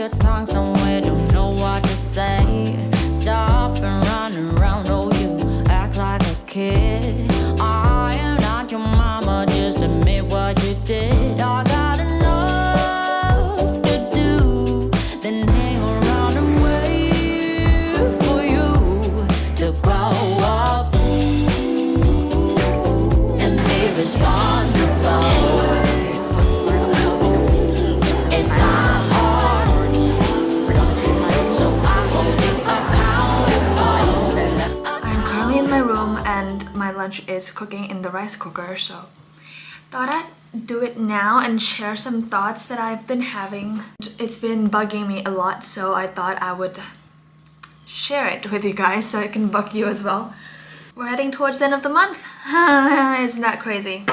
your tongue somewhere, don't know what to say. Stop and run around, oh you act like a kid. I am not your mama, just admit what you did. I got enough to do, then hang around and wait for you to grow up and be responsible. It's not hard, so I hold you accountable. I'm currently in my room and my lunch is cooking in the rice cooker, so thought I'd do it now and share some thoughts that I've been having. It's been bugging me a lot, so I thought I would share it with you guys so it can bug you as well. We're heading towards the end of the month. Isn't that crazy?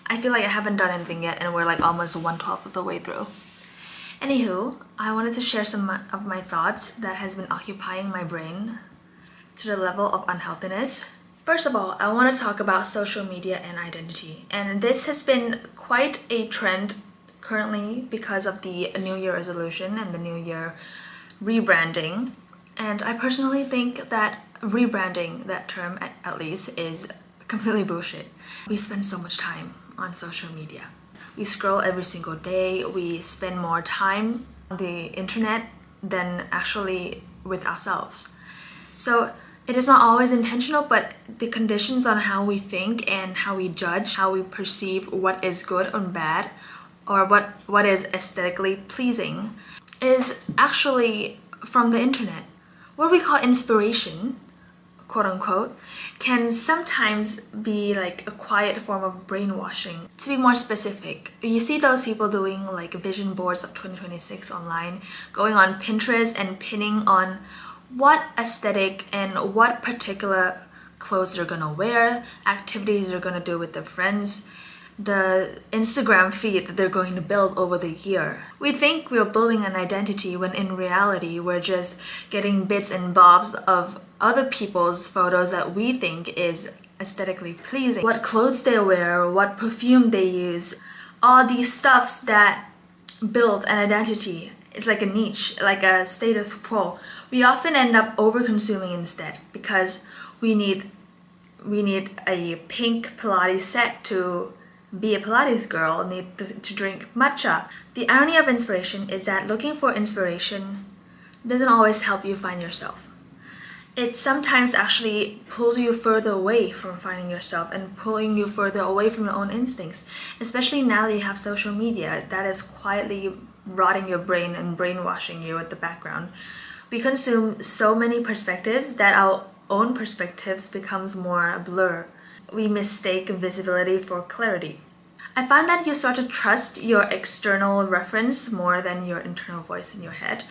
I feel like I haven't done anything yet and we're like almost 1/12 of the way through. Anywho, I wanted to share some of my thoughts that has been occupying my brain to the level of unhealthiness. First of all, I want to talk about social media and identity. And this has been quite a trend currently because of the New Year resolution and the New Year rebranding. And I personally think that rebranding, that term at least, is completely bullshit. We spend so much time on social media. We scroll every single day. We spend more time on the internet than actually with ourselves. So it is not always intentional, but the conditions on how we think and how we judge, how we perceive what is good or bad, or what is aesthetically pleasing, is actually from the internet. What we call inspiration, quote unquote, can sometimes be like a quiet form of brainwashing. To be more specific, you see those people doing like vision boards of 2026 online, going on Pinterest and pinning on what aesthetic and what particular clothes they're gonna wear, activities they're gonna do with their friends, the Instagram feed that they're going to build over the year. We think we're building an identity when in reality we're just getting bits and bobs of other people's photos that we think is aesthetically pleasing. What clothes they wear, what perfume they use, all these stuffs that build an identity. It's like a niche, like a status quo. We often end up over-consuming instead because we need a pink Pilates set to be a Pilates girl, need to drink matcha. The irony of inspiration is that looking for inspiration doesn't always help you find yourself. It sometimes actually pulls you further away from finding yourself and pulling you further away from your own instincts, especially now that you have social media that is quietly rotting your brain and brainwashing you at the background. We consume so many perspectives that our own perspectives becomes more a blur. We mistake visibility for clarity. I find that you start to trust your external reference more than your internal voice in your head.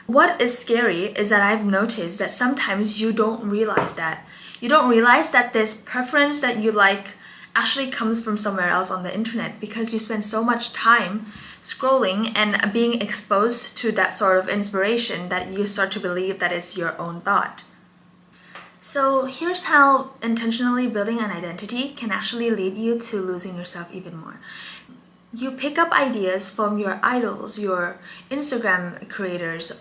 What is scary is that I've noticed that sometimes you don't realize that. You don't realize that this preference that you like actually comes from somewhere else on the internet because you spend so much time scrolling and being exposed to that sort of inspiration that you start to believe that it's your own thought. So here's how intentionally building an identity can actually lead you to losing yourself even more. You pick up ideas from your idols, your Instagram creators.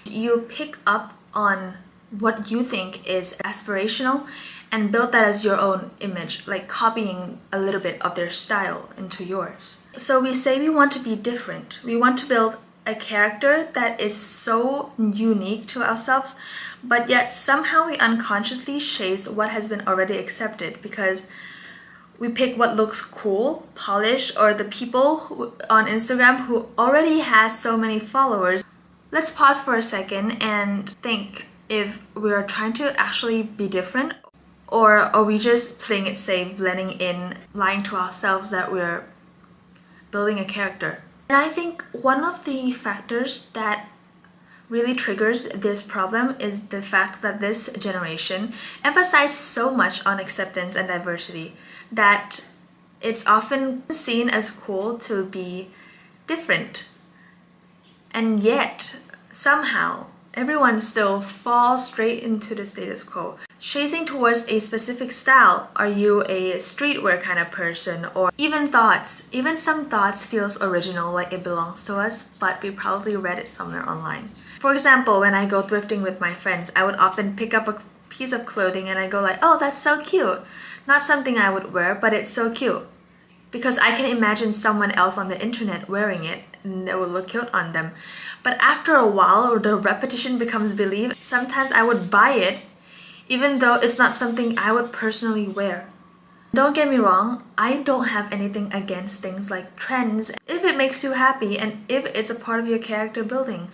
You pick up on what you think is aspirational and build that as your own image, like copying a little bit of their style into yours. So we say we want to be different. We want to build a character that is so unique to ourselves, but yet somehow we unconsciously chase what has been already accepted because we pick what looks cool, polished, or the people on Instagram who already has so many followers. Let's pause for a second and think if we are trying to actually be different, or are we just playing it safe, blending in, lying to ourselves that we're building a character. And I think one of the factors that really triggers this problem is the fact that this generation emphasizes so much on acceptance and diversity that it's often seen as cool to be different. And yet, somehow, Everyone still falls straight into the status quo, chasing towards a specific style. Are you a streetwear kind of person? Or even thoughts. Even some thoughts feels original, like it belongs to us, but we probably read it somewhere online. For example, when I go thrifting with my friends, I would often pick up a piece of clothing and I go like, oh, that's so cute. Not something I would wear, but it's so cute. Because I can imagine someone else on the internet wearing it and it would look cute on them. But after a while, the repetition becomes belief. Sometimes I would buy it even though it's not something I would personally wear. Don't get me wrong, I don't have anything against things like trends if it makes you happy and if it's a part of your character building.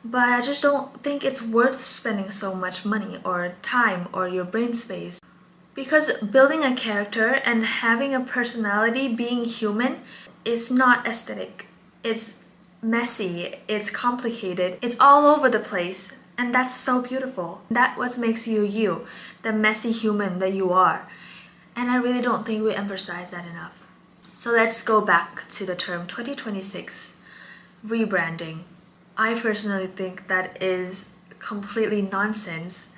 But I just don't think it's worth spending so much money or time or your brain space. Because building a character and having a personality, being human, is not aesthetic. It's messy, it's complicated, it's all over the place, and that's so beautiful. That's what makes you you, the messy human that you are. And I really don't think we emphasize that enough. So let's go back to the term 2026, rebranding. I personally think that is completely nonsense.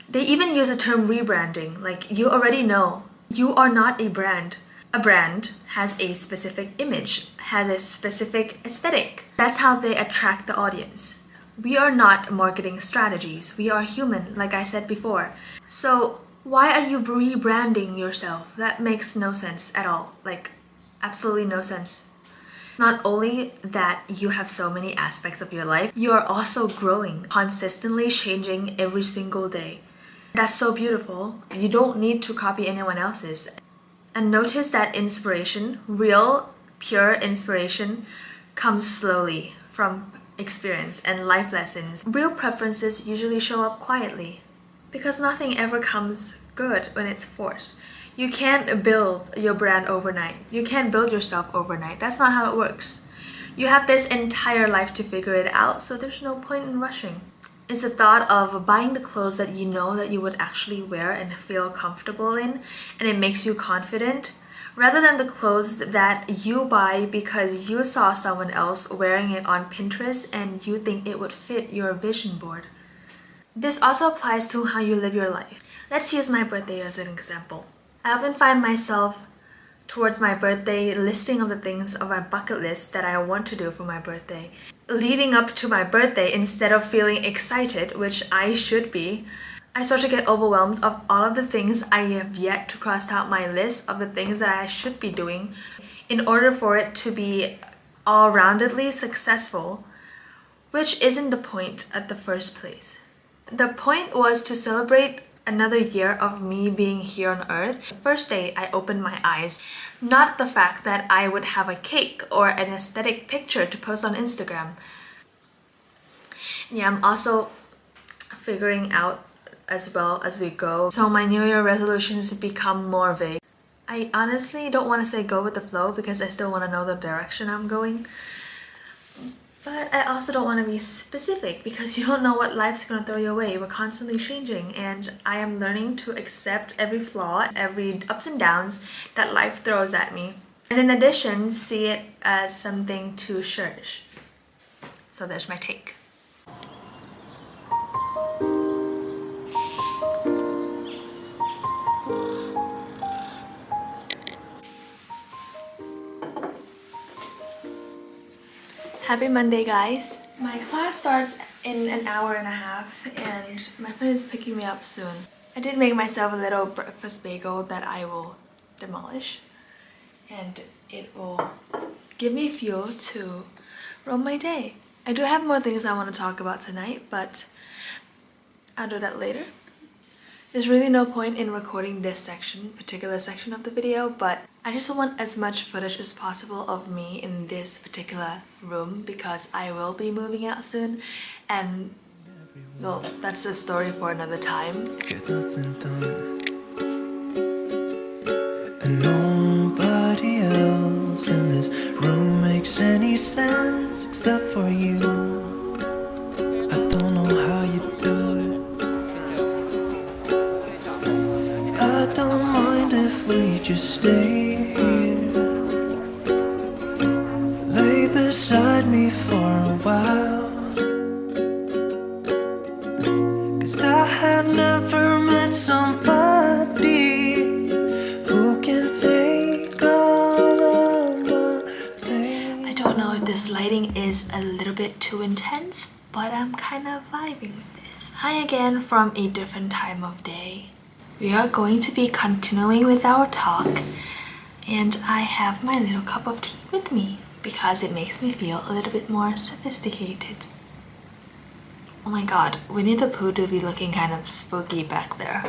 They even use the term rebranding, like you already know, you are not a brand. A brand has a specific image, has a specific aesthetic. That's how they attract the audience. We are not marketing strategies, we are human, like I said before. So why are you rebranding yourself? That makes no sense at all, like absolutely no sense. Not only that you have so many aspects of your life, you are also growing, consistently changing every single day. That's so beautiful. You don't need to copy anyone else's. And notice that inspiration, real, pure inspiration, comes slowly from experience and life lessons. Real preferences usually show up quietly because nothing ever comes good when it's forced. You can't build your brand overnight. You can't build yourself overnight. That's not how it works. You have this entire life to figure it out, so there's no point in rushing. It's the thought of buying the clothes that you know that you would actually wear and feel comfortable in, and it makes you confident, rather than the clothes that you buy because you saw someone else wearing it on Pinterest and you think it would fit your vision board. This also applies to how you live your life. Let's use my birthday as an example. I often find myself towards my birthday listing of the things of my bucket list that I want to do for my birthday. Leading up to my birthday, instead of feeling excited, which I should be, I start to get overwhelmed of all of the things I have yet to cross out my list of the things that I should be doing in order for it to be all-roundedly successful, which isn't the point at the first place. The point was to celebrate another year of me being here on earth. The first day I opened my eyes, not the fact that I would have a cake or an aesthetic picture to post on Instagram. Yeah, I'm also figuring out as well as we go, so my New Year resolutions become more vague. I honestly don't want to say go with the flow because I still want to know the direction I'm going. But I also don't want to be specific because you don't know what life's going to throw you away. We're constantly changing, and I am learning to accept every flaw, every ups and downs that life throws at me. And in addition, see it as something to cherish. So there's my take. Happy Monday, guys! My class starts in an hour and a half and my friend is picking me up soon. I did make myself a little breakfast bagel that I will demolish, and it will give me fuel to run my day. I do have more things I want to talk about tonight, but I'll do that later. There's really no point in recording this particular section of the video, but I just want as much footage as possible of me in this particular room because I will be moving out soon, and well, that's a story for another time. Get nothing done, and nobody else in this room makes any sense except for you. I don't know how you do it. I don't mind if we just stay here, lay beside me for a while. a little bit too intense, but I'm kind of vibing with this. Hi again from a different time of day. We are going to be continuing with our talk, and I have my little cup of tea with me because it makes me feel a little bit more sophisticated. Oh my god, Winnie the Pooh do be looking kind of spooky back there.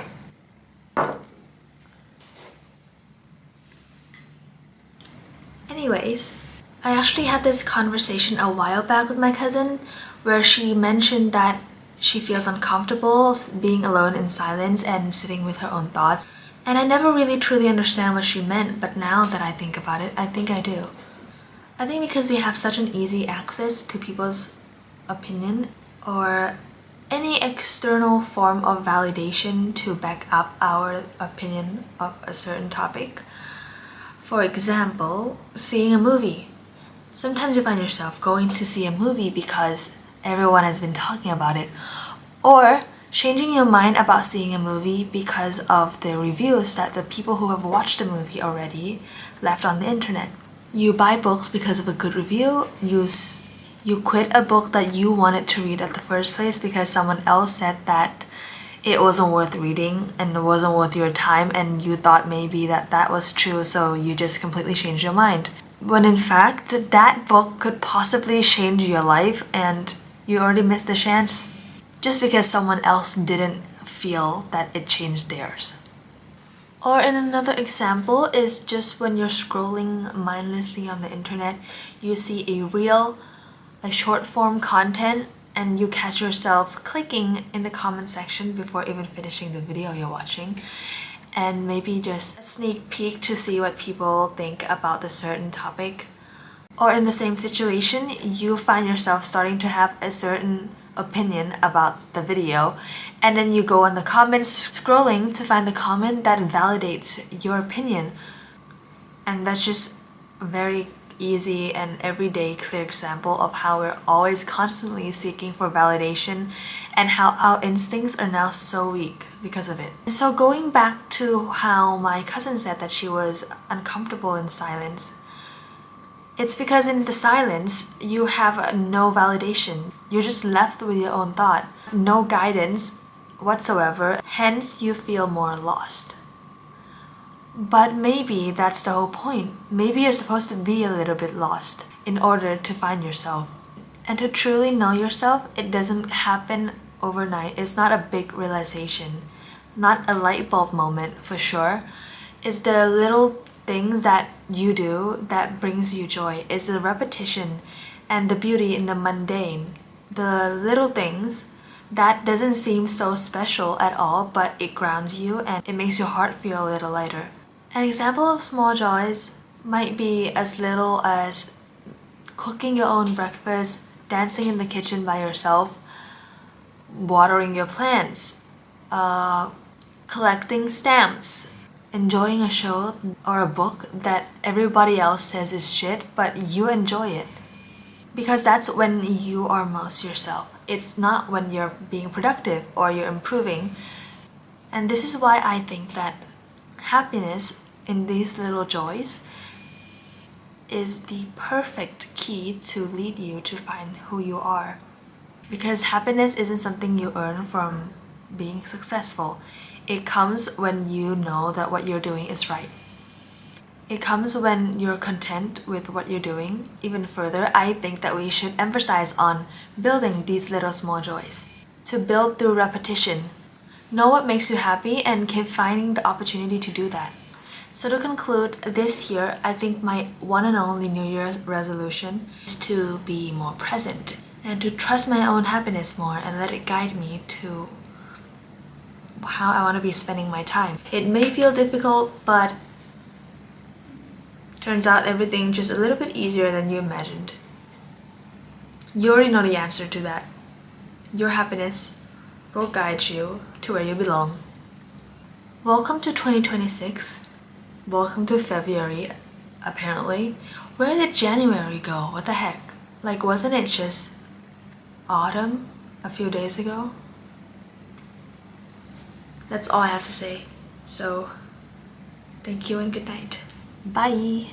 Anyways, I actually had this conversation a while back with my cousin where she mentioned that she feels uncomfortable being alone in silence and sitting with her own thoughts. And I never really truly understand what she meant, but now that I think about it, I think I do. I think because we have such an easy access to people's opinion or any external form of validation to back up our opinion of a certain topic. For example, seeing a movie. Sometimes you find yourself going to see a movie because everyone has been talking about it, or changing your mind about seeing a movie because of the reviews that the people who have watched the movie already left on the internet. You buy books because of a good review. You quit a book that you wanted to read at the first place because someone else said that it wasn't worth reading and it wasn't worth your time, and you thought maybe that was true, so you just completely changed your mind. When in fact, that book could possibly change your life and you already missed the chance just because someone else didn't feel that it changed theirs. Or in another example is just when you're scrolling mindlessly on the internet, you see a short form content, and you catch yourself clicking in the comment section before even finishing the video you're watching, and maybe just a sneak peek to see what people think about the certain topic. Or in the same situation, you find yourself starting to have a certain opinion about the video, and then you go on the comments scrolling to find the comment that validates your opinion. And that's just a very easy and everyday clear example of how we're always constantly seeking for validation and how our instincts are now so weak because of it. And so going back to how my cousin said that she was uncomfortable in silence, it's because in the silence you have no validation. You're just left with your own thought, no guidance whatsoever, hence you feel more lost. But maybe that's the whole point. Maybe you're supposed to be a little bit lost in order to find yourself. And to truly know yourself, it doesn't happen overnight. It's not a big realization, not a light bulb moment for sure. It's the little things that you do that brings you joy. It's the repetition and the beauty in the mundane. The little things that doesn't seem so special at all, but it grounds you and it makes your heart feel a little lighter. An example of small joys might be as little as cooking your own breakfast, dancing in the kitchen by yourself, watering your plants, collecting stamps, enjoying a show or a book that everybody else says is shit, but you enjoy it. Because that's when you are most yourself. It's not when you're being productive or you're improving. And this is why I think that happiness in these little joys is the perfect key to lead you to find who you are. Because happiness isn't something you earn from being successful. It comes when you know that what you're doing is right. It comes when you're content with what you're doing. Even further, I think that we should emphasize on building these little small joys. To build through repetition. Know what makes you happy and keep finding the opportunity to do that. So to conclude, this year, I think my one and only New Year's resolution is to be more present and to trust my own happiness more and let it guide me to how I want to be spending my time. It may feel difficult, but turns out everything just a little bit easier than you imagined. You already know the answer to that. Your happiness will guide you to where you belong. Welcome to 2026. Welcome to February, apparently. Where did January go? What the heck? Like, wasn't it just autumn a few days ago? That's all I have to say. So, thank you and good night. Bye!